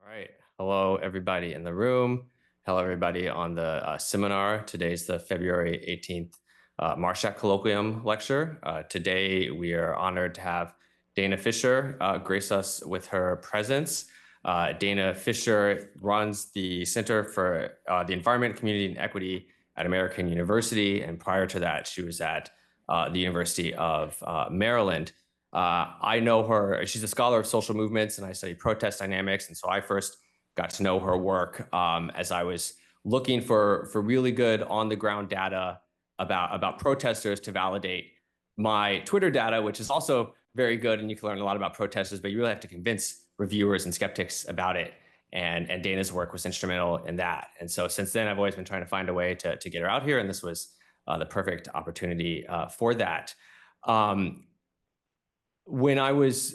All right. Hello, everybody in the room. Hello, everybody on the seminar. Today's the February 18th Marshak Colloquium lecture. Today, we are honored to have Dana Fisher grace us with her presence. Dana Fisher runs the Center for the Environment, Community, and Equity at American University. And prior to that, she was at the University of Maryland. I know her, she's a scholar of social movements, and I study protest dynamics. And so I first got to know her work as I was looking for really good on the ground data about protesters to validate my Twitter data, which is also very good. And you can learn a lot about protesters, but you really have to convince reviewers and skeptics about it. And Dana's work was instrumental in that. And so since then, I've always been trying to find a way to get her out here. And this was the perfect opportunity for that. When I was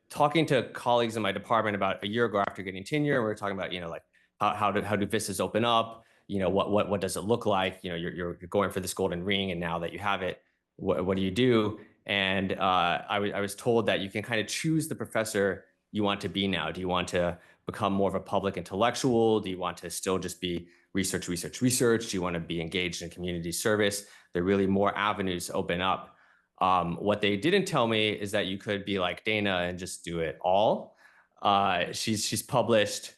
talking to colleagues in my department about a year ago after getting tenure, we were talking about, like how do vistas open up? What does it look like? You're going for this golden ring, and now that you have it, what do you do? And I was told that you can kind of choose the professor you want to be now. Do you want to become more of a public intellectual? Do you want to still just be research? Do you want to be engaged in community service? There are really more avenues open up. What they didn't tell me is that you could be like Dana and just do it all. She's published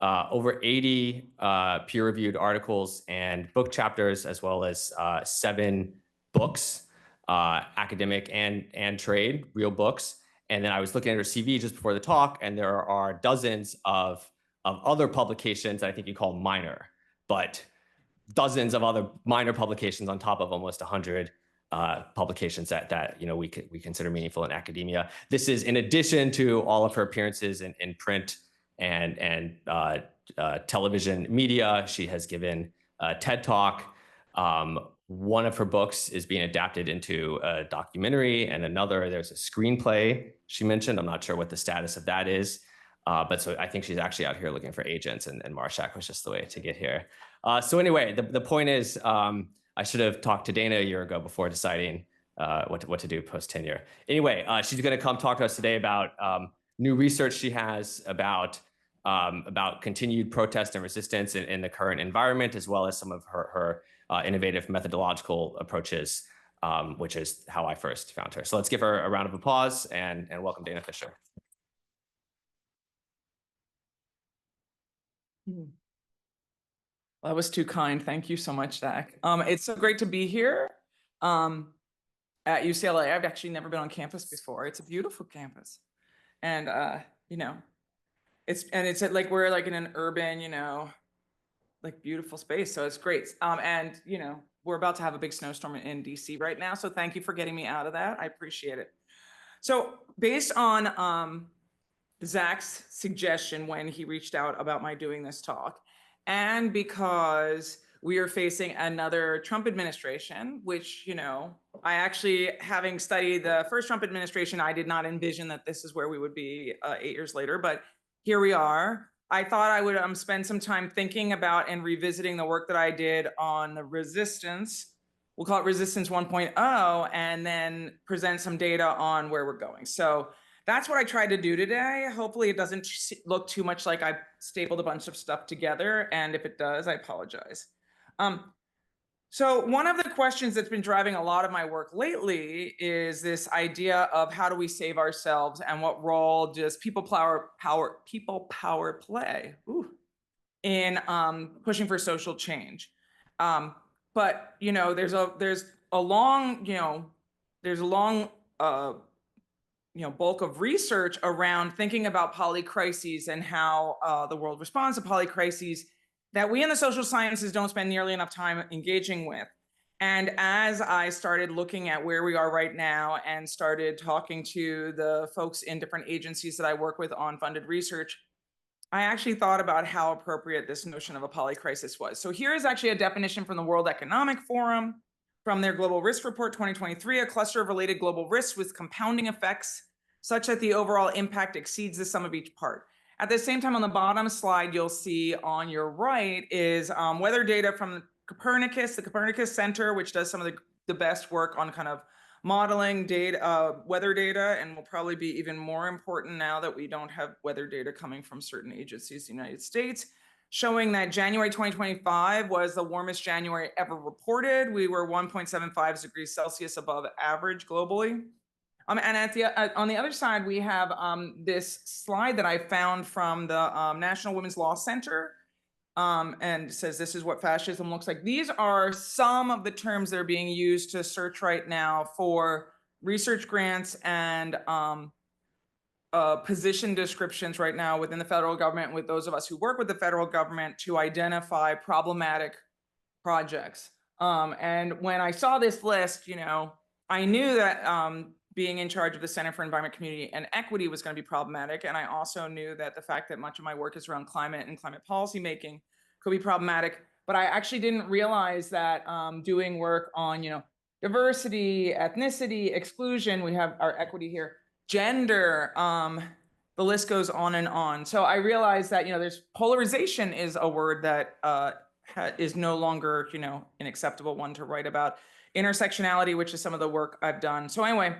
over 80 peer-reviewed articles and book chapters, as well as 7 books, academic and trade, real books. And then I was looking at her CV just before the talk, and there are dozens of other publications that I think you call minor, but dozens of other minor publications on top of almost 100 publications that we consider meaningful in academia. This is in addition to all of her appearances in print and television media. She has given a TED Talk. One of her books is being adapted into a documentary, and there's a screenplay she mentioned. I'm not sure what the status of that is. But so I think she's actually out here looking for agents, and Marshak was just the way to get here. So anyway, the point is, I should have talked to Dana a year ago before deciding what to do post tenure. Anyway, she's going to come talk to us today about new research she has about continued protest and resistance in the current environment, as well as some of her innovative methodological approaches, which is how I first found her. So let's give her a round of applause and welcome Dana Fisher. Well, that was too kind. Thank you so much, Zach. It's so great to be here at UCLA. I've actually never been on campus before. It's a beautiful campus, and it's like we're like in an urban, like beautiful space. So it's great. And we're about to have a big snowstorm in DC right now. So thank you for getting me out of that. I appreciate it. So based on Zach's suggestion when he reached out about my doing this talk, and because we are facing another Trump administration, which, I actually, having studied the first Trump administration, I did not envision that this is where we would be 8 years later, but here we are. I thought I would spend some time thinking about and revisiting the work that I did on the resistance. We'll call it Resistance 1.0, and then present some data on where we're going. So that's what I tried to do today. Hopefully it doesn't look too much like I stapled a bunch of stuff together. And if it does, I apologize. So one of the questions that's been driving a lot of my work lately is this idea of how do we save ourselves, and what role does people power play in pushing for social change. But there's a long bulk of research around thinking about polycrises and how the world responds to polycrises that we in the social sciences don't spend nearly enough time engaging with. And as I started looking at where we are right now and started talking to the folks in different agencies that I work with on funded research, I actually thought about how appropriate this notion of a polycrisis was. So here is actually a definition from the World Economic Forum, from their Global Risk Report 2023, a cluster of related global risks with compounding effects such that the overall impact exceeds the sum of each part. At the same time, on the bottom slide, you'll see on your right is weather data from Copernicus, the Copernicus Center, which does some of the best work on kind of modeling data, weather data, and will probably be even more important now that we don't have weather data coming from certain agencies in the United States, showing that January 2025 was the warmest January ever reported. We were 1.75 degrees Celsius above average globally. And on the other side, we have this slide that I found from the National Women's Law Center, and it says this is what fascism looks like. These are some of the terms that are being used to search right now for research grants and position descriptions right now within the federal government, with those of us who work with the federal government to identify problematic projects. And when I saw this list, I knew that being in charge of the Center for Environment, Community, and Equity was going to be problematic. And I also knew that the fact that much of my work is around climate and climate policy making could be problematic. But I actually didn't realize that doing work on, diversity, ethnicity, exclusion, we have our equity here, gender, the list goes on and on. So I realized that, there's polarization is a word that is no longer, an acceptable one to write about. Intersectionality, which is some of the work I've done. So anyway,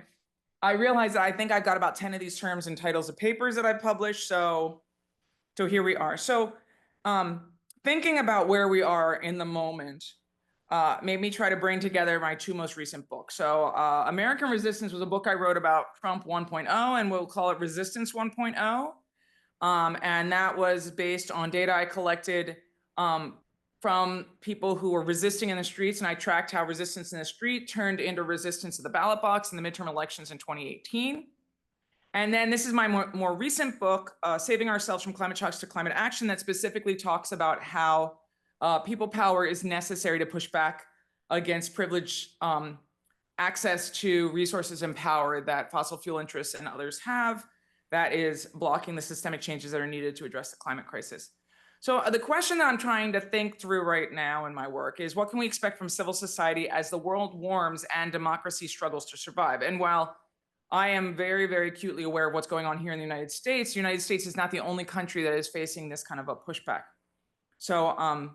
I realized that I think I've got about 10 of these terms and titles of papers that I've published. So here we are. So thinking about where we are in the moment made me try to bring together my two most recent books. So American Resistance was a book I wrote about Trump 1.0, and we'll call it Resistance 1.0. And that was based on data I collected from people who were resisting in the streets, and I tracked how resistance in the street turned into resistance at the ballot box in the midterm elections in 2018. And then this is my more recent book, Saving Ourselves from Climate Shocks to Climate Action, that specifically talks about how people power is necessary to push back against privileged access to resources and power that fossil fuel interests and others have, that is blocking the systemic changes that are needed to address the climate crisis. So the question that I'm trying to think through right now in my work is, what can we expect from civil society as the world warms and democracy struggles to survive? And while I am very, very acutely aware of what's going on here in the United States is not the only country that is facing this kind of a pushback. So,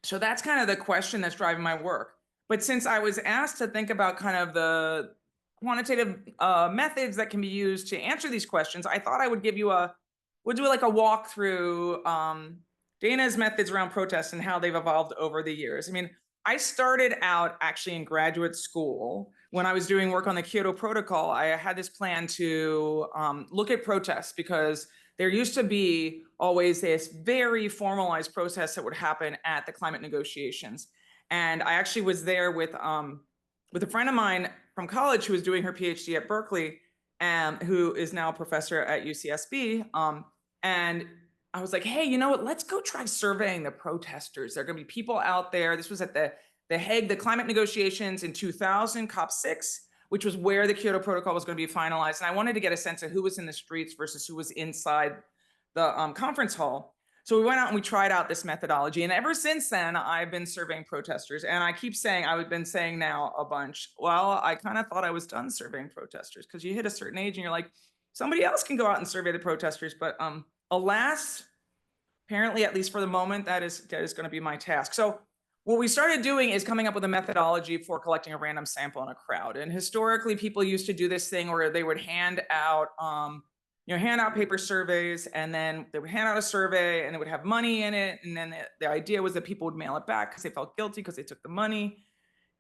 so that's kind of the question that's driving my work. But since I was asked to think about kind of the quantitative methods that can be used to answer these questions, I thought I would give you we'll do like a walk through Dana's methods around protests and how they've evolved over the years. I mean, I started out actually in graduate school when I was doing work on the Kyoto Protocol. I had this plan to look at protests, because there used to be always this very formalized process that would happen at the climate negotiations. And I actually was there with a friend of mine from college who was doing her PhD at Berkeley, and who is now a professor at UCSB. And I was like, hey, you know what? Let's go try surveying the protesters. There are going to be people out there. This was at the Hague, the climate negotiations in 2000, COP6, which was where the Kyoto Protocol was going to be finalized. And I wanted to get a sense of who was in the streets versus who was inside the conference hall. So we went out and we tried out this methodology. And ever since then, I've been surveying protesters. And I keep saying, I've been saying now a bunch, well, I kind of thought I was done surveying protesters, because you hit a certain age and you're like, somebody else can go out and survey the protesters. But alas, apparently, at least for the moment, that is going to be my task. So what we started doing is coming up with a methodology for collecting a random sample in a crowd. And historically, people used to do this thing where they would hand out paper surveys, and then they would hand out a survey and it would have money in it. And then the idea was that people would mail it back because they felt guilty because they took the money.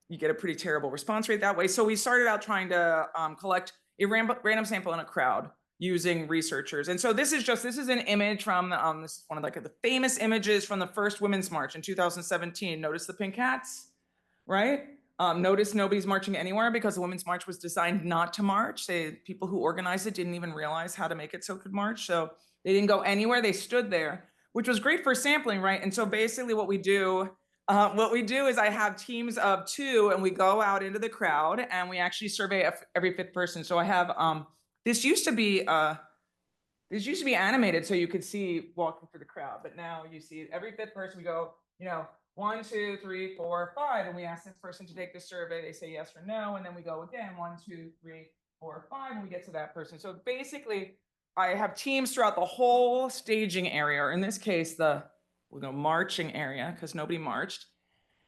You get a pretty terrible response rate that way. So we started out trying to collect a random sample in a crowd using researchers. And so this is an image from, this is one of the famous images from the first Women's March in 2017. Notice the pink hats, right? Notice nobody's marching anywhere, because the Women's March was designed not to march. People who organized it didn't even realize how to make it so it could march. So they didn't go anywhere, they stood there, which was great for sampling, right? And so basically what we do is I have teams of 2, and we go out into the crowd and we actually survey every 5th person. So I have, this used to be animated so you could see walking through the crowd, but now you see every 5th person, we go, 1, 2, 3, 4, 5, and we ask this person to take the survey. They say yes or no, and then we go again, 1, 2, 3, 4, 5, and we get to that person. So basically, I have teams throughout the whole staging area, or in this case, the marching area, because nobody marched,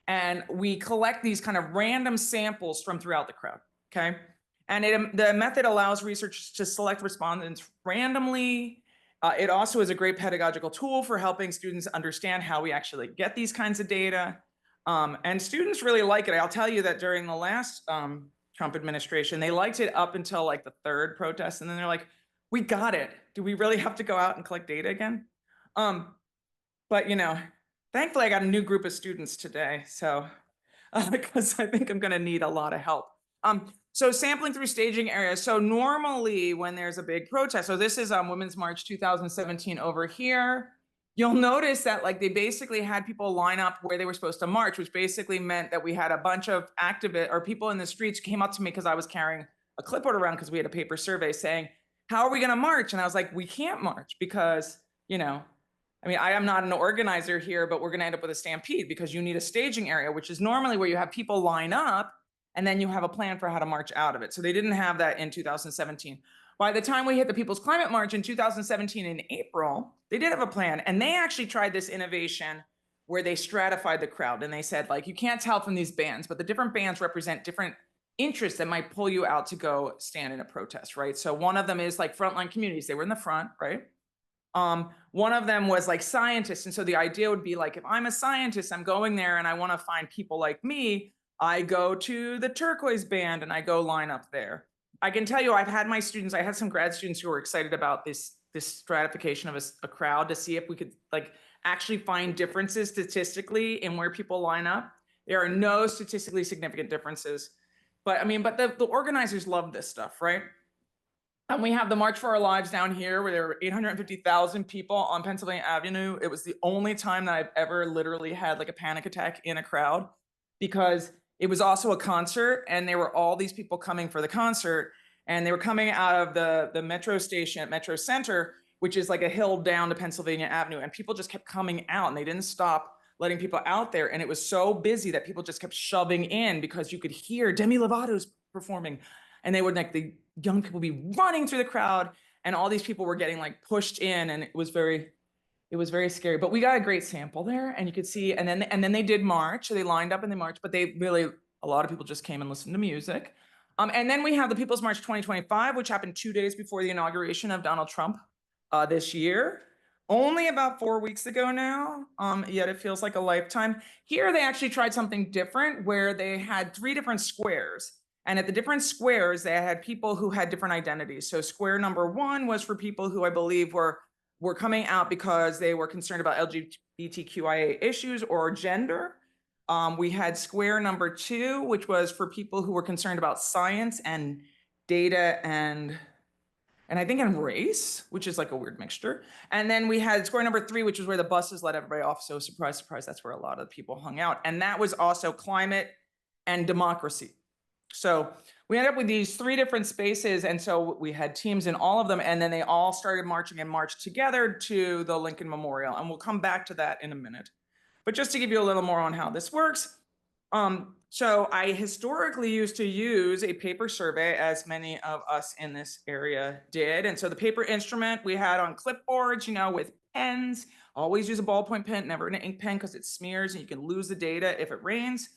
and we collect these kind of random samples from throughout the crowd. Okay. And the method allows researchers to select respondents randomly. It also is a great pedagogical tool for helping students understand how we actually get these kinds of data. And students really like it. I'll tell you that during the last Trump administration, they liked it up until like the third protest. And then they're like, we got it. Do we really have to go out and collect data again? But, you know, thankfully I got a new group of students today. So, because I think I'm going to need a lot of help. So sampling through staging areas. So normally when there's a big protest, so this is Women's March 2017 over here. You'll notice that like they basically had people line up where they were supposed to march, which basically meant that we had a bunch of activists or people in the streets came up to me because I was carrying a clipboard around because we had a paper survey saying, how are we going to march? And I was like, we can't march because, you know, I mean, I am not an organizer here, but we're going to end up with a stampede because you need a staging area, which is normally where you have people line up and then you have a plan for how to march out of it. So they didn't have that in 2017. By the time we hit the People's Climate March in 2017 in April, they did have a plan. And they actually tried this innovation where they stratified the crowd. And they said, like, you can't tell from these bands, but the different bands represent different interests that might pull you out to go stand in a protest, right? So one of them is like frontline communities. They were in the front, right? One of them was like scientists. And so the idea would be like, if I'm a scientist, I'm going there and I want to find people like me, I go to the turquoise band and I go line up there. I can tell you, I've had my students, I had some grad students who were excited about this stratification of a crowd to see if we could like actually find differences statistically in where people line up. There are no statistically significant differences. But I mean, but the organizers love this stuff, right? And we have the March for Our Lives down here where there were 850,000 people on Pennsylvania Avenue. It was the only time that I've ever literally had like a panic attack in a crowd because it was also a concert and there were all these people coming for the concert and they were coming out of the metro station at Metro Center, which is like a hill down to Pennsylvania Avenue. And people just kept coming out and they didn't stop letting people out there. And it was so busy that people just kept shoving in because you could hear Demi Lovato's performing. And they would like the young people be running through the crowd and all these people were getting like pushed in and it was very scary. But we got a great sample there and you could see, and then they did march. So they lined up and they marched, but they really, a lot of people just came and listened to music. And then we have the People's March 2025, which happened 2 days before the inauguration of Donald Trump this year. Only about 4 weeks ago now, yet it feels like a lifetime. Here they actually tried something different where they had 3 different squares. And at the different squares, they had people who had different identities. So square number 1 was for people who I believe were coming out because they were concerned about LGBTQIA issues or gender. We had square number 2, which was for people who were concerned about science and data and I think in race, which is like a weird mixture. And then we had square number 3, which was where the buses let everybody off. So surprise, surprise, that's where a lot of people hung out. And that was also climate and democracy. So we ended up with these 3 different spaces. And so we had teams in all of them. And then they all started marching and marched together to the Lincoln Memorial. And we'll come back to that in a minute. But just to give you a little more on how this works. So I historically used to use a paper survey, as many of us in this area did. And so the paper instrument we had on clipboards, you know, with pens, always use a ballpoint pen, never an ink pen because it smears and you can lose the data if it rains.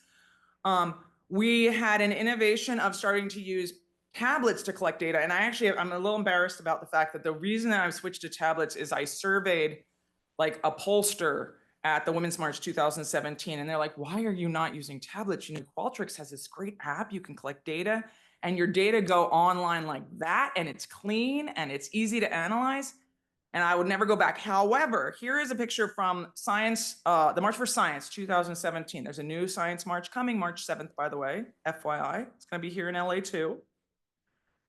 We had an innovation of starting to use tablets to collect data. And I'm a little embarrassed about the fact that the reason that I've switched to tablets is I surveyed like a pollster at the Women's March 2017. And they're like, why are you not using tablets? You know, Qualtrics has this great app. You can collect data and your data go online like that. And it's clean and it's easy to analyze. And I would never go back. However, here is a picture from Science, the March for Science 2017. There's a new science march coming, March 7th, by the way, FYI. It's going to be here in LA too.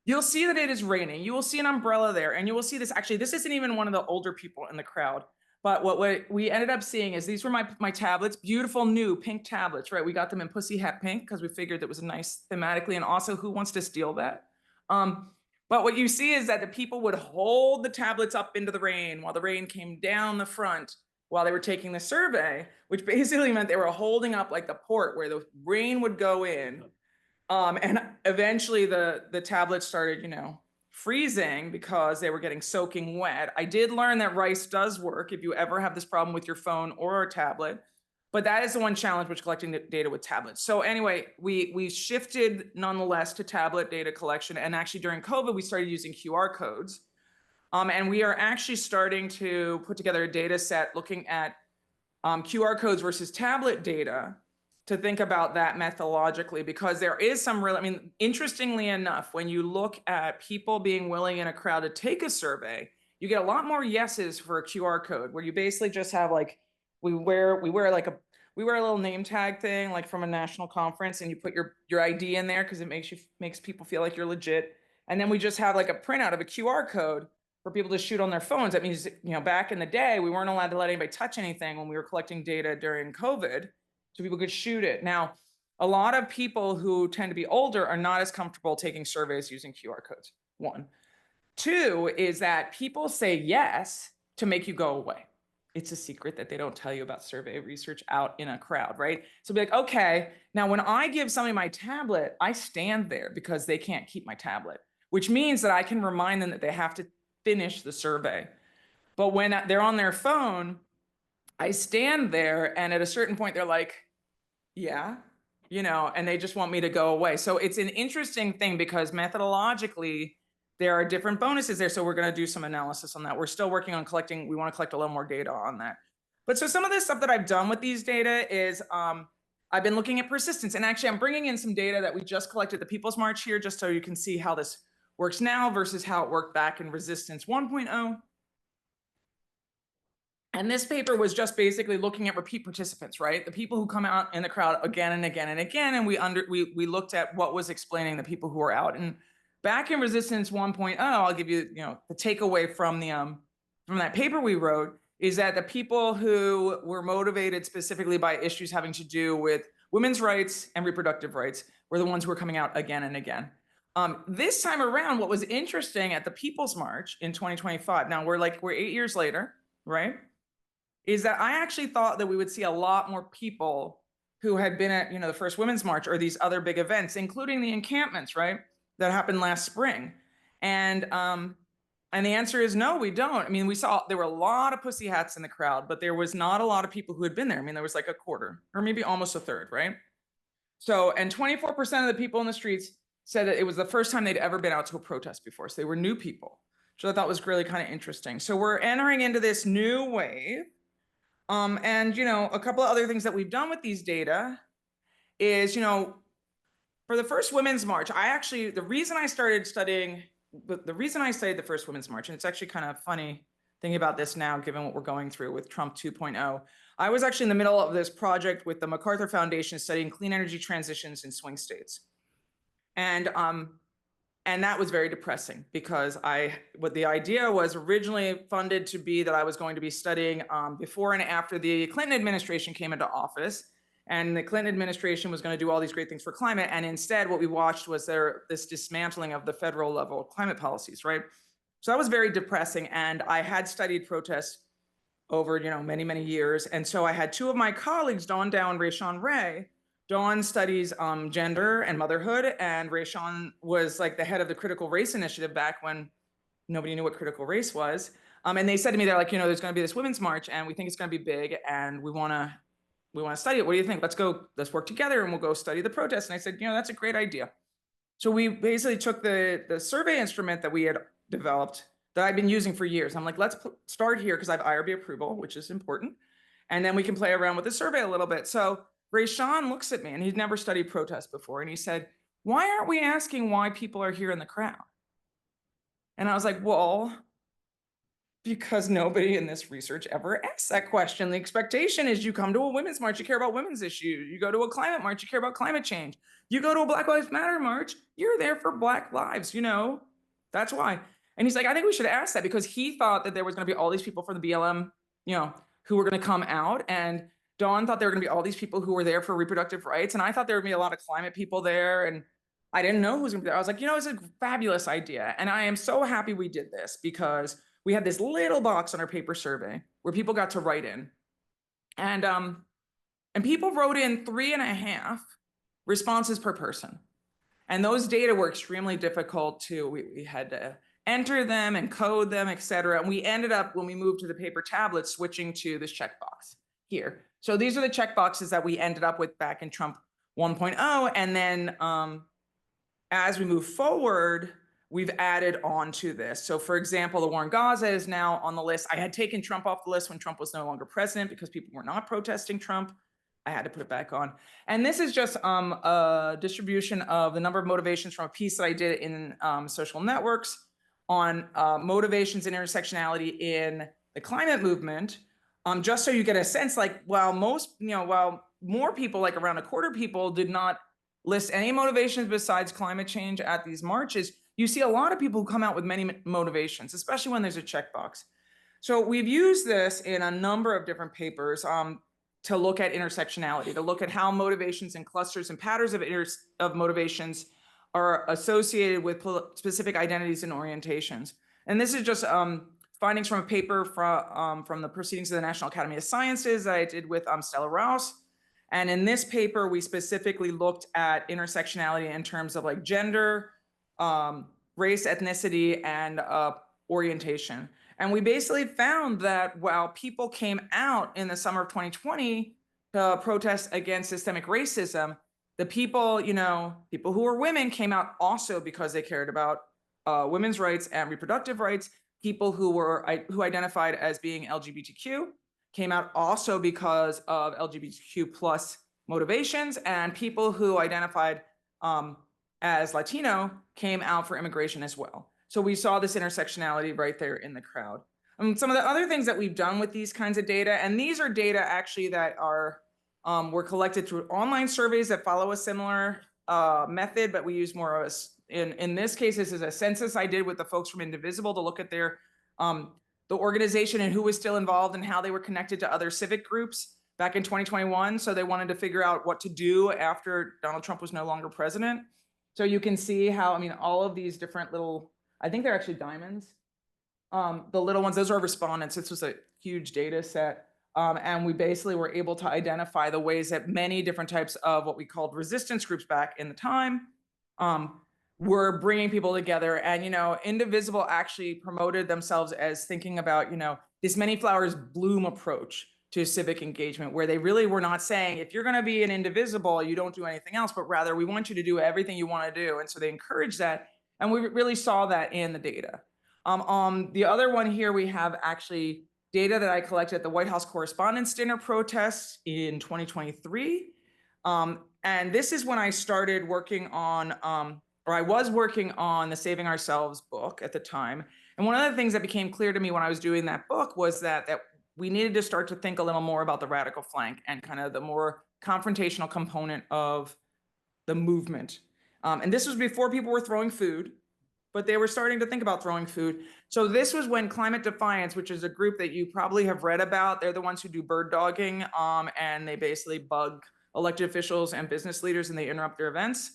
You'll see that it is raining. You will see an umbrella there. And you will see this. Actually, this isn't even one of the older people in the crowd. But what we ended up seeing is these were my tablets, beautiful new pink tablets, right? We got them in Pussy Hat Pink because we figured that was nice thematically. And also, who wants to steal that? But what you see is that the people would hold the tablets up into the rain while the rain came down the front while they were taking the survey, which basically meant they were holding up like the port where the rain would go in. And eventually the tablets started, you know, freezing because they were getting soaking wet. I did learn that rice does work if you ever have this problem with your phone or a tablet. But that is the one challenge with collecting the data with tablets. So anyway, we shifted nonetheless to tablet data collection. And actually during COVID, we started using QR codes. And we are actually starting to put together a data set looking at QR codes versus tablet data to think about that methodologically, because there is some real, I mean, interestingly enough, when you look at people being willing in a crowd to take a survey, you get a lot more yeses for a QR code, where you basically just have like, we wear a little name tag thing, like from a national conference, and you put your ID in there because it makes people feel like you're legit. And then we just have like a printout of a QR code for people to shoot on their phones. That means, back in the day, we weren't allowed to let anybody touch anything when we were collecting data during COVID, so people could shoot it. Now, a lot of people who tend to be older are not as comfortable taking surveys using QR codes, one. Two is that people say yes to make you go away. It's a secret that they don't tell you about survey research out in a crowd, right? So be like, okay, now when I give somebody my tablet, I stand there because they can't keep my tablet, which means that I can remind them that they have to finish the survey. But when they're on their phone, I stand there, and at a certain point, they're like, yeah, and they just want me to go away. So it's an interesting thing because methodologically, there are different bonuses there. So we're going to do some analysis on that. We're still working on collecting. We want to collect a little more data on that. But so some of the stuff that I've done with these data is I've been looking at persistence. And actually, I'm bringing in some data that we just collected at the People's March here, just so you can see how this works now versus how it worked back in Resistance 1.0. And this paper was just basically looking at repeat participants, right? The people who come out in the crowd again and again and again. And we looked at what was explaining the people who are out. And back in Resistance 1.0, I'll give you, the takeaway from that paper we wrote is that the people who were motivated specifically by issues having to do with women's rights and reproductive rights were the ones who were coming out again and again. This time around, what was interesting at the People's March in 2025, now we're 8 years later, right? Is that I actually thought that we would see a lot more people who had been at, the first Women's March or these other big events, including the encampments, right? That happened last spring. And the answer is no, we don't. I mean, we saw there were a lot of pussy hats in the crowd, but there was not a lot of people who had been there. I mean, there was like a quarter or maybe almost a third, right? So, and 24% of the people in the streets said that it was the first time they'd ever been out to a protest before. So they were new people, which I thought was really kind of interesting. So we're entering into this new wave. And, a couple of other things that we've done with these data is, for the first Women's March, the reason I studied the first Women's March, and it's actually kind of funny thinking about this now, given what we're going through with Trump 2.0, I was actually in the middle of this project with the MacArthur Foundation studying clean energy transitions in swing states. And that was very depressing because what the idea was originally funded to be that I was going to be studying before and after the Clinton administration came into office. And the Clinton administration was going to do all these great things for climate. And instead, what we watched was this dismantling of the federal level climate policies, right? So that was very depressing. And I had studied protests over, many, many years. And so I had two of my colleagues, Dawn Dow and Rayshawn Ray. Dawn studies gender and motherhood, and Rayshawn was like the head of the Critical Race Initiative back when nobody knew what critical race was. And they said to me, they're like, there's going to be this Women's March, and we think it's going to be big, and we want to study it. What do you think? Let's work together, and we'll go study the protests. And I said, that's a great idea. So we basically took the survey instrument that we had developed that I've been using for years. I'm like, let's start here because I have IRB approval, which is important, and then we can play around with the survey a little bit. So Rayshawn looks at me, and he'd never studied protests before. And he said, why aren't we asking why people are here in the crowd? And I was like, well, because nobody in this research ever asks that question. The expectation is you come to a Women's March, you care about women's issues. You go to a climate march, you care about climate change. You go to a Black Lives Matter march, you're there for Black lives, that's why. And he's like, I think we should ask that, because he thought that there was going to be all these people from the BLM, who were going to come out. And Dawn thought there were going to be all these people who were there for reproductive rights. And I thought there would be a lot of climate people there. And I didn't know who was going to be there. I was like, it's a fabulous idea. And I am so happy we did this, because we had this little box on our paper survey where people got to write in. And people wrote in 3.5 responses per person. And those data were extremely difficult we had to enter them and code them, et cetera. And we ended up, when we moved to the paper tablet, switching to this checkbox here. So these are the check boxes that we ended up with back in Trump 1.0. And then as we move forward, we've added on to this. So for example, the war in Gaza is now on the list. I had taken Trump off the list when Trump was no longer president because people were not protesting Trump. I had to put it back on. And this is just a distribution of the number of motivations from a piece that I did in social networks on motivations and intersectionality in the climate movement. Just so you get a sense, like, while more people, like around a quarter people, did not list any motivations besides climate change at these marches, you see a lot of people who come out with many motivations, especially when there's a checkbox. So we've used this in a number of different papers to look at intersectionality, to look at how motivations and clusters and patterns of motivations are associated with specific identities and orientations. And this is just findings from a paper from the Proceedings of the National Academy of Sciences that I did with Stella Rouse. And in this paper, we specifically looked at intersectionality in terms of like gender, race, ethnicity, and orientation. And we basically found that while people came out in the summer of 2020 to protest against systemic racism, the people, people who were women came out also because they cared about women's rights and reproductive rights. People who identified as being LGBTQ came out also because of LGBTQ plus motivations, and people who identified as Latino came out for immigration as well. So we saw this intersectionality right there in the crowd. Some of the other things that we've done with these kinds of data, and these are data actually that are were collected through online surveys that follow a similar method, but we use more of in this case, this is a census I did with the folks from Indivisible to look at their the organization and who was still involved and how they were connected to other civic groups back in 2021. So they wanted to figure out what to do after Donald Trump was no longer president. So you can see how, all of these different little, I think they're actually diamonds. The little ones, those are respondents. This was a huge data set. And we basically were able to identify the ways that many different types of what we called resistance groups back in the time were bringing people together. And, Indivisible actually promoted themselves as thinking about, this many flowers bloom approach to civic engagement, where they really were not saying, if you're going to be an Indivisible, you don't do anything else, but rather we want you to do everything you want to do. And so they encouraged that. And we really saw that in the data. The other one here, we have actually data that I collected at the White House Correspondents' Dinner protests in 2023. And this is when I started working on, or I was working on the Saving Ourselves book at the time. And one of the things that became clear to me when I was doing that book was that we needed to start to think a little more about the radical flank and kind of the more confrontational component of the movement. And this was before people were throwing food, but they were starting to think about throwing food. So this was when Climate Defiance, which is a group that you probably have read about, they're the ones who do bird dogging, and they basically bug elected officials and business leaders and they interrupt their events.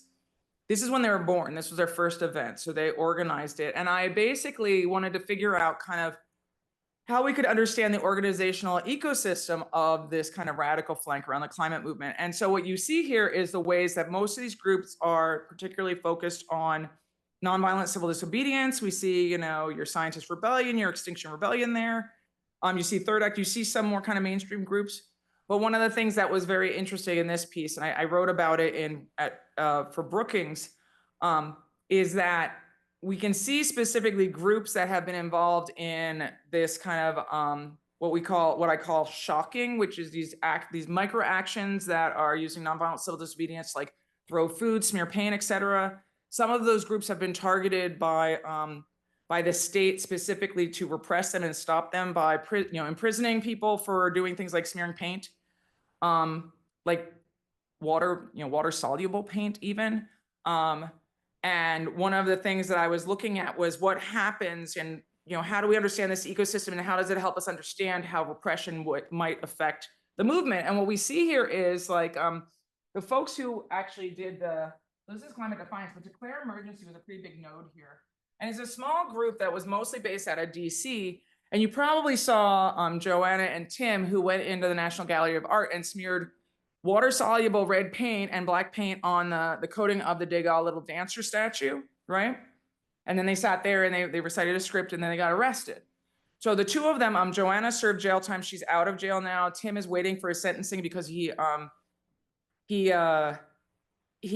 This is when they were born. This was their first event. So they organized it. And I basically wanted to figure out kind of how we could understand the organizational ecosystem of this kind of radical flank around the climate movement. And so what you see here is the ways that most of these groups are particularly focused on nonviolent civil disobedience. We see, your Scientist Rebellion, your Extinction Rebellion there. You see Third Act, you see some more kind of mainstream groups. But one of the things that was very interesting in this piece, and I wrote about it for Brookings, is that we can see specifically groups that have been involved in this kind of what I call shocking, which is these micro actions that are using nonviolent civil disobedience, like throw food, smear paint, etc. Some of those groups have been targeted by the state specifically to repress them and stop them by imprisoning people for doing things like smearing paint, like water soluble paint even. And one of the things that I was looking at was what happens and, how do we understand this ecosystem and how does it help us understand how repression might affect the movement? And what we see here is like the folks who actually did this is Climate Defiance, but Declare Emergency was a pretty big node here. And it's a small group that was mostly based out of DC. And you probably saw Joanna and Tim, who went into the National Gallery of Art and smeared water-soluble red paint and black paint on the coating of the Degas Little Dancer statue, right? And then they sat there and they recited a script and then they got arrested. So the two of them, Joanna served jail time. She's out of jail now. Tim is waiting for his sentencing because he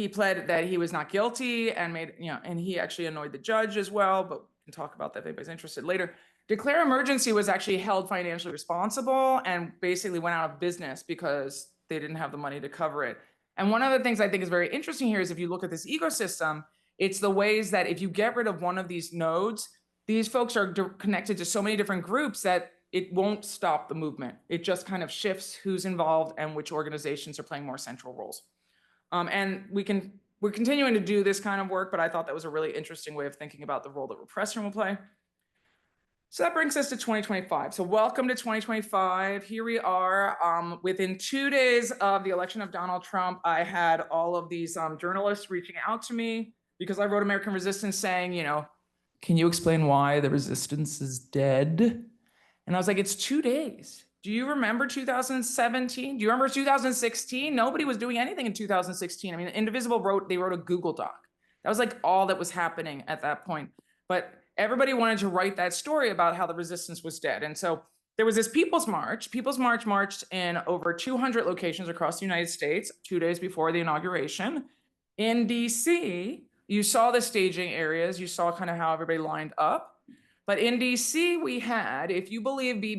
pled that he was not guilty and and he actually annoyed the judge as well, but we can talk about that if anybody's interested later. Declare Emergency was actually held financially responsible and basically went out of business because they didn't have the money to cover it. And one of the things I think is very interesting here is if you look at this ecosystem, it's the ways that if you get rid of one of these nodes, these folks are connected to so many different groups that it won't stop the movement. It just kind of shifts who's involved and which organizations are playing more central roles. And we're continuing to do this kind of work, but I thought that was a really interesting way of thinking about the role that repression will play. So that brings us to 2025. So welcome to 2025. Here we are. Within 2 days of the election of Donald Trump, I had all of these journalists reaching out to me because I wrote American Resistance saying, can you explain why the resistance is dead? And I was like, it's 2 days. Do you remember 2017? Do you remember 2016? Nobody was doing anything in 2016. I mean, Indivisible wrote a Google Doc. That was like all that was happening at that point. But everybody wanted to write that story about how the resistance was dead. And so there was this People's March. People's March marched in over 200 locations across the United States 2 days before the inauguration. In DC, you saw the staging areas. You saw kind of how everybody lined up. But in DC, we had, if you believe the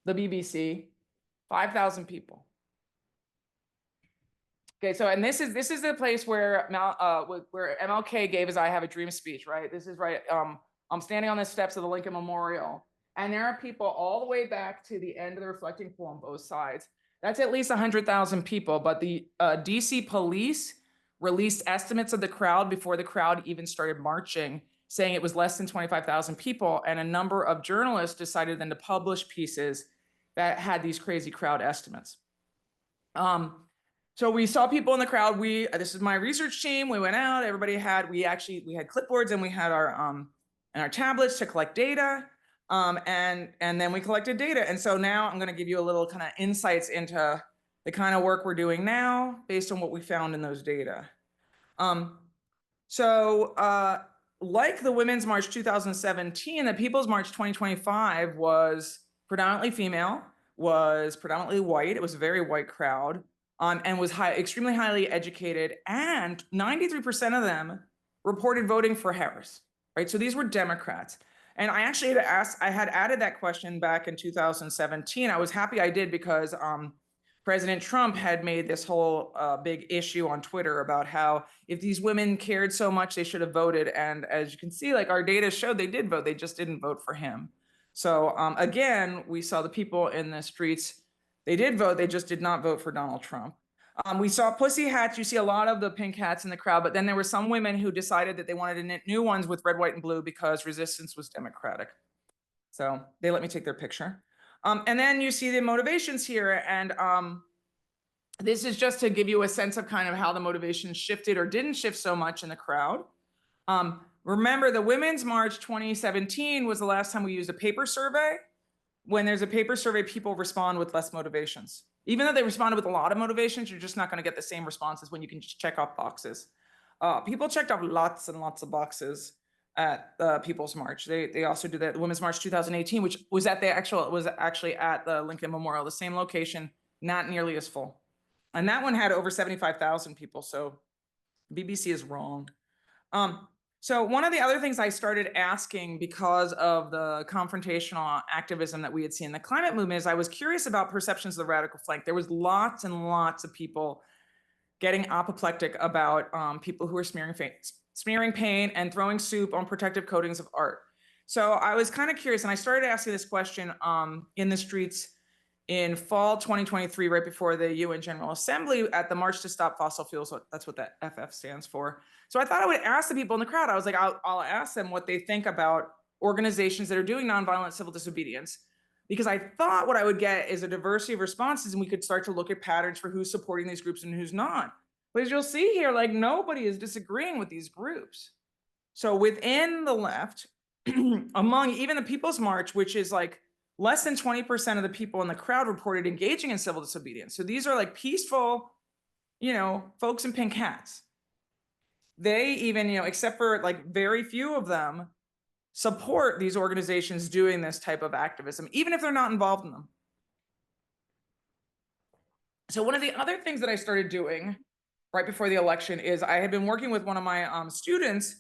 BBC, 5,000 people. Okay, so and this is the place where MLK gave his "I Have a Dream" speech, right? This is right. I'm standing on the steps of the Lincoln Memorial, and there are people all the way back to the end of the reflecting pool on both sides. That's at least 100,000 people. But the DC police released estimates of the crowd before the crowd even started marching, saying it was less than 25,000 people. And a number of journalists decided then to publish pieces that had these crazy crowd estimates. So we saw people in the crowd. This is my research team. We went out. We had clipboards and we had our tablets to collect data. And then we collected data. And so now I'm going to give you a little kind of insights into the kind of work we're doing now based on what we found in those data. Like the Women's March 2017, the People's March 2025 was predominantly female, was predominantly white. It was a very white crowd, and was extremely highly educated. And 93% of them reported voting for Harris, right? So these were Democrats. And I actually had added that question back in 2017. I was happy I did because President Trump had made this whole big issue on Twitter about how if these women cared so much, they should have voted. And as you can see, like our data showed they did vote, they just didn't vote for him. So again, we saw the people in the streets, they did vote, they just did not vote for Donald Trump. We saw pussy hats. You see a lot of the pink hats in the crowd, but then there were some women who decided that they wanted to knit new ones with red, white, and blue because resistance was democratic. So they let me take their picture. And then you see the motivations here. And this is just to give you a sense of kind of how the motivation shifted or didn't shift so much in the crowd. Remember, the Women's March 2017 was the last time we used a paper survey. When there's a paper survey, people respond with less motivations. Even though they responded with a lot of motivations, you're just not going to get the same responses when you can just check off boxes. People checked off lots and lots of boxes at the People's March. They also did the Women's March 2018, which was actually at the Lincoln Memorial, the same location, not nearly as full. And that one had over 75,000 people. So BBC is wrong. So one of the other things I started asking because of the confrontational activism that we had seen in the climate movement is I was curious about perceptions of the radical flank. There was lots and lots of people getting apoplectic about people who are smearing paint and throwing soup on protective coatings of art. So I was kind of curious, and I started asking this question in the streets in fall 2023, right before the UN General Assembly at the March to Stop Fossil Fuels. That's what that FF stands for. So I thought I would ask the people in the crowd. I was like, I'll ask them what they think about organizations that are doing nonviolent civil disobedience, because I thought what I would get is a diversity of responses and we could start to look at patterns for who's supporting these groups and who's not. But as you'll see here, like nobody is disagreeing with these groups. So within the left, among even the People's March, which is like less than 20% of the people in the crowd reported engaging in civil disobedience. So these are like peaceful, folks in pink hats. They even, except for like very few of them, support these organizations doing this type of activism, even if they're not involved in them. So one of the other things that I started doing right before the election is I had been working with one of my students,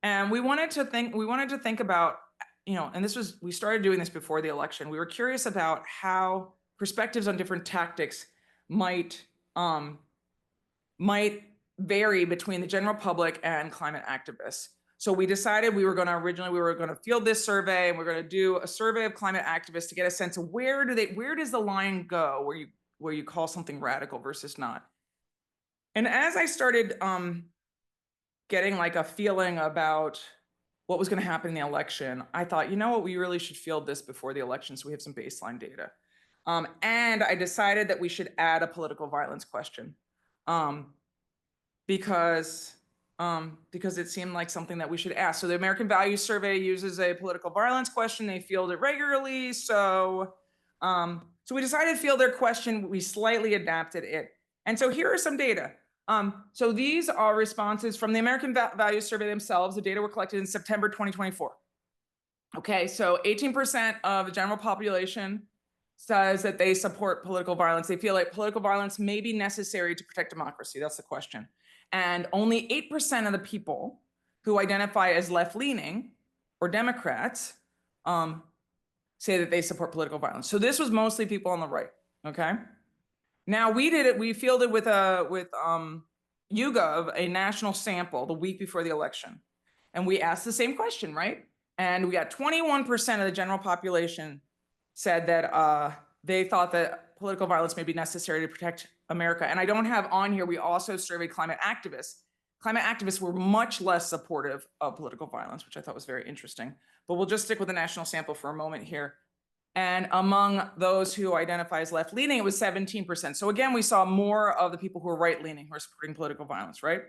and we wanted to think about, and we started doing this before the election. We were curious about how perspectives on different tactics might vary between the general public and climate activists. So we decided we were going to field this survey, and we're going to do a survey of climate activists to get a sense of where does the line go where you call something radical versus not. And as I started getting like a feeling about what was going to happen in the election, I thought, you know what, we really should field this before the election so we have some baseline data. And I decided that we should add a political violence question because it seemed like something that we should ask. So the American Values Survey uses a political violence question. They field it regularly. So we decided to field their question. We slightly adapted it. And so here are some data. So these are responses from the American Values Survey themselves. The data were collected in September 2024. Okay, so 18% of the general population says that they support political violence. They feel like political violence may be necessary to protect democracy. That's the question. And only 8% of the people who identify as left-leaning or Democrats say that they support political violence. So this was mostly people on the right, okay? Now we fielded with YouGov a national sample the week before the election. And we asked the same question, right? And we got 21% of the general population said that they thought that political violence may be necessary to protect America. And I don't have on here, we also surveyed climate activists. Climate activists were much less supportive of political violence, which I thought was very interesting. But we'll just stick with the national sample for a moment here. And among those who identify as left-leaning, it was 17%. So again, we saw more of the people who are right-leaning who are supporting political violence, right?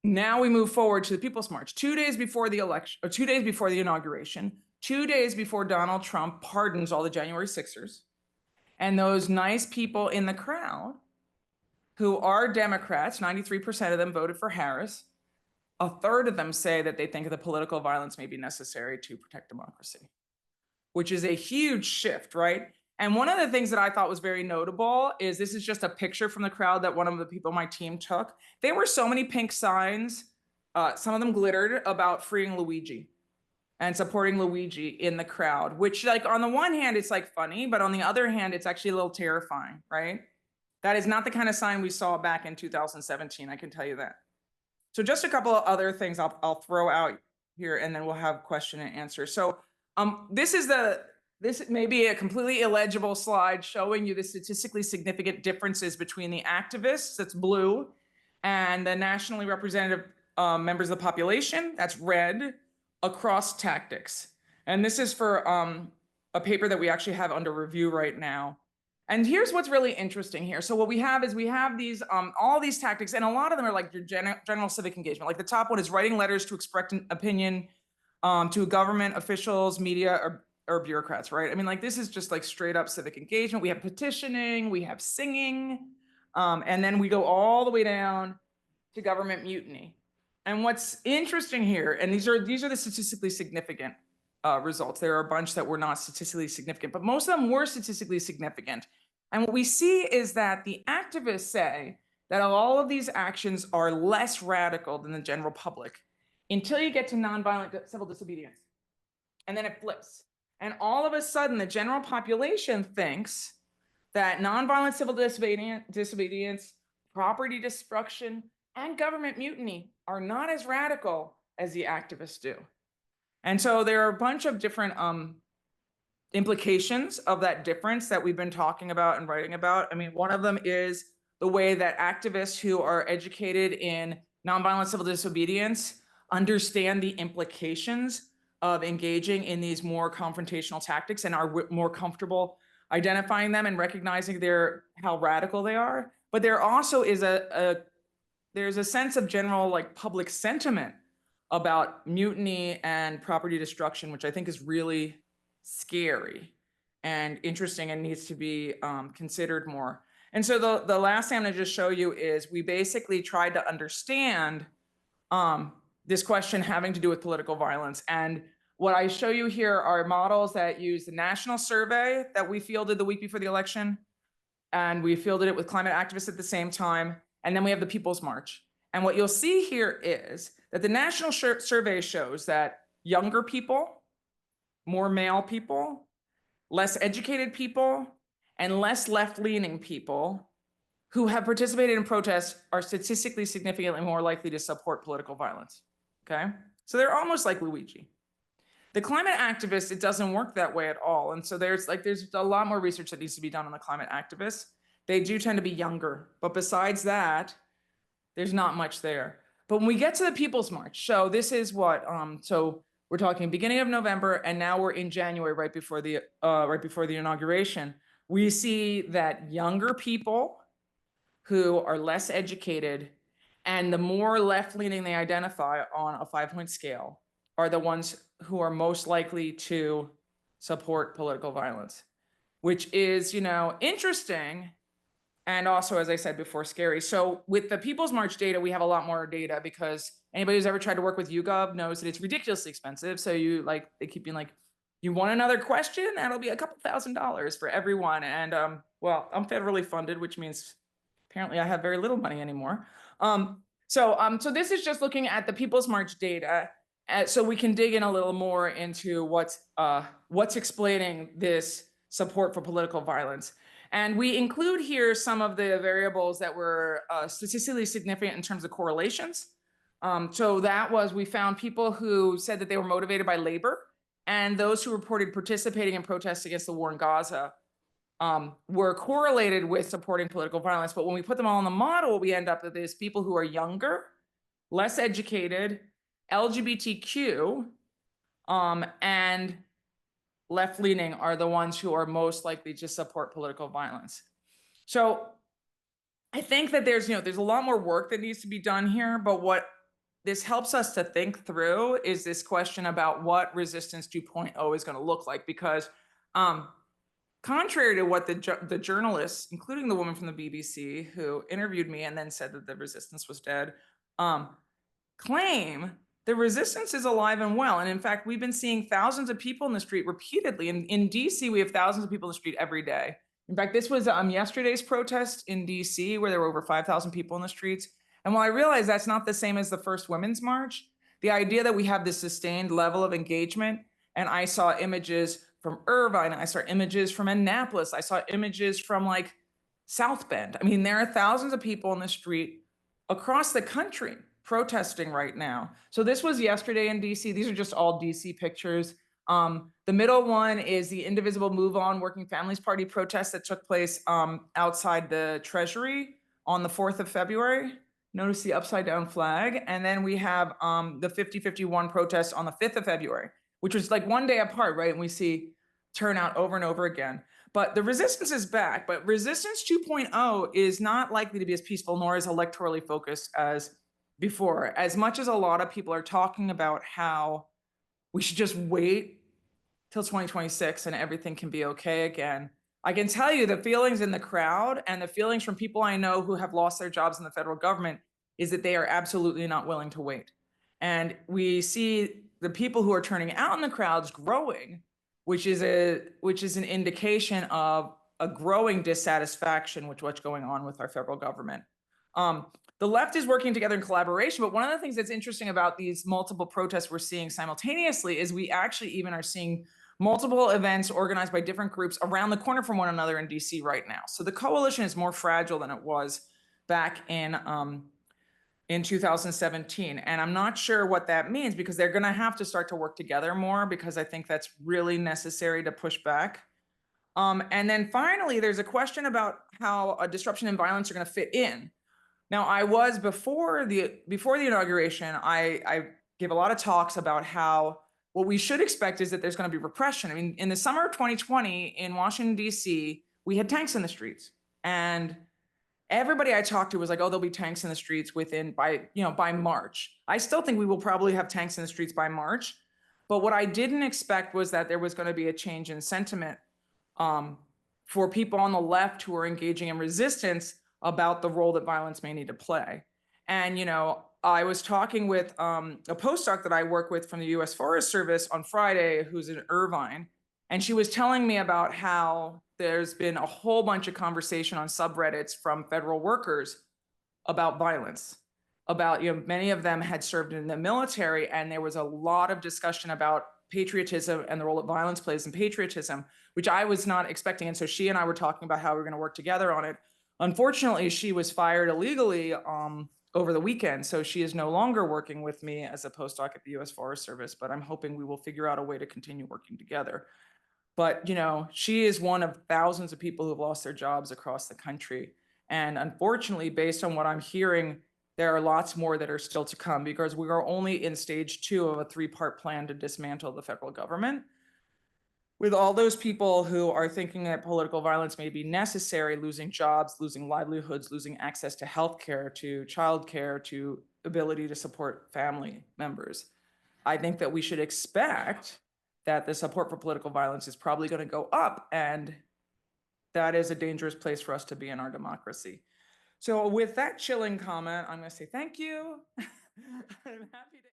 Now we move forward to the People's March. 2 days before the election, or 2 days before the inauguration, 2 days before Donald Trump pardons all the January 6ers. And those nice people in the crowd who are Democrats, 93% of them voted for Harris. A third of them say that they think that political violence may be necessary to protect democracy, which is a huge shift, right? And one of the things that I thought was very notable is this is just a picture from the crowd that one of the people on my team took. There were so many pink signs, some of them glittered, about freeing Luigi and supporting Luigi in the crowd, which, like, on the one hand, it's like funny, but on the other hand, it's actually a little terrifying, right? That is not the kind of sign we saw back in 2017, I can tell you that. So just a couple of other things I'll throw out here, and then we'll have question and answer. So this may be a completely illegible slide showing you the statistically significant differences between the activists, that's blue, and the nationally representative members of the population, that's red, across tactics. And this is for a paper that we actually have under review right now. And here's what's really interesting here. So what we have is we have these all these tactics, and a lot of them are like your general civic engagement. Like the top one is writing letters to express an opinion to government officials, media, or bureaucrats, right? I mean, like, this is just like straight up civic engagement. We have petitioning, we have singing, and then we go all the way down to government mutiny. And what's interesting here, and these are the statistically significant results. There are a bunch that were not statistically significant, but most of them were statistically significant. And what we see is that the activists say that all of these actions are less radical than the general public until you get to nonviolent civil disobedience. And then it flips. And all of a sudden, the general population thinks that nonviolent civil disobedience, property destruction, and government mutiny are not as radical as the activists do. And so there are a bunch of different implications of that difference that we've been talking about and writing about. I mean, one of them is the way that activists who are educated in nonviolent civil disobedience understand the implications of engaging in these more confrontational tactics and are more comfortable identifying them and recognizing how radical they are. But there also is there's a sense of general, like, public sentiment about mutiny and property destruction, which I think is really scary and interesting and needs to be considered more. And so the last thing I'm going to just show you is we basically tried to understand this question having to do with political violence. And what I show you here are models that use the national survey that we fielded the week before the election. And we fielded it with climate activists at the same time. And then we have the People's March. And what you'll see here is that the national survey shows that younger people, more male people, less educated people, and less left-leaning people who have participated in protests are statistically significantly more likely to support political violence, okay? So they're almost like Luigi. The climate activists, it doesn't work that way at all. And so there's a lot more research that needs to be done on the climate activists. They do tend to be younger, but besides that, there's not much there. But when we get to the People's March, so this is what, so we're talking beginning of November, and now we're in January, right before the inauguration. We see that younger people who are less educated and the more left-leaning they identify on a 5-point scale are the ones who are most likely to support political violence, which is, you know, interesting. And also, as I said before, scary. So with the People's March data, we have a lot more data because anybody who's ever tried to work with YouGov knows that it's ridiculously expensive. So they keep being like, you want another question? That'll be a couple $1,000s for everyone. And well, I'm federally funded, which means apparently I have very little money anymore. So this is just looking at the People's March data. So we can dig in a little more into what's explaining this support for political violence. And we include here some of the variables that were statistically significant in terms of correlations. So that was, we found people who said that they were motivated by labor, and those who reported participating in protests against the war in Gaza were correlated with supporting political violence. But when we put them all in the model, we end up with this people who are younger, less educated, LGBTQ, and left-leaning are the ones who are most likely to support political violence. So I think that there's a lot more work that needs to be done here, but what this helps us to think through is this question about what Resistance 2.0 is going to look like, because contrary to what the journalists, including the woman from the BBC who interviewed me and then said that the resistance was dead, claim, the resistance is alive and well. And in fact, we've been seeing thousands of people in the street repeatedly. In DC, we have thousands of people in the street every day. In fact, this was yesterday's protest in DC where there were over 5,000 people in the streets. And while I realize that's not the same as the first Women's March, the idea that we have this sustained level of engagement, and I saw images from Irvine, I saw images from Annapolis, I saw images from like South Bend. I mean, there are thousands of people in the street across the country protesting right now. So this was yesterday in DC. These are just all DC pictures. The middle one is the Indivisible Move On Working Families Party protest that took place outside the Treasury on the 4th of February. Notice the upside down flag. And then we have the 50-51 protest on the 5th of February, which was like one day apart, right? And we see turnout over and over again. But the resistance is back, but Resistance 2.0 is not likely to be as peaceful nor as electorally focused as before. As much as a lot of people are talking about how we should just wait till 2026 and everything can be okay again, I can tell you the feelings in the crowd and the feelings from people I know who have lost their jobs in the federal government is that they are absolutely not willing to wait. And we see the people who are turning out in the crowds growing, which is an indication of a growing dissatisfaction with what's going on with our federal government. The left is working together in collaboration, but one of the things that's interesting about these multiple protests we're seeing simultaneously is we actually even are seeing multiple events organized by different groups around the corner from one another in DC right now. So the coalition is more fragile than it was back in 2017. And I'm not sure what that means, because they're gonna have to start to work together more, because I think that's really necessary to push back. And then finally, there's a question about how a disruption and violence are gonna fit in. Now, I was before the inauguration, I gave a lot of talks about how what we should expect is that there's going to be repression. I mean, in the summer of 2020 in Washington, D.C., we had tanks in the streets, and everybody I talked to was like, "Oh, there'll be tanks in the streets by March." I still think we will probably have tanks in the streets by March, but what I didn't expect was that there was going to be a change in sentiment for people on the left who are engaging in resistance about the role that violence may need to play. And, I was talking with a postdoc that I work with from the US Forest Service on Friday, who's in Irvine, and she was telling me about how there's been a whole bunch of conversation on subreddits from federal workers about violence, about, many of them had served in the military, and there was a lot of discussion about patriotism and the role that violence plays in patriotism, which I was not expecting. And so she and I were talking about how we're going to work together on it. Unfortunately, she was fired illegally over the weekend, so she is no longer working with me as a postdoc at the US Forest Service, but I'm hoping we will figure out a way to continue working together. But, she is one of thousands of people who've lost their jobs across the country. And unfortunately, based on what I'm hearing, there are lots more that are still to come because we are only in stage 2 of a 3-part plan to dismantle the federal government. With all those people who are thinking that political violence may be necessary, losing jobs, losing livelihoods, losing access to healthcare, to childcare, to ability to support family members. I think that we should expect that the support for political violence is probably going to go up, and that is a dangerous place for us to be in our democracy. So with that chilling comment, I'm going to say thank you. I'm happy to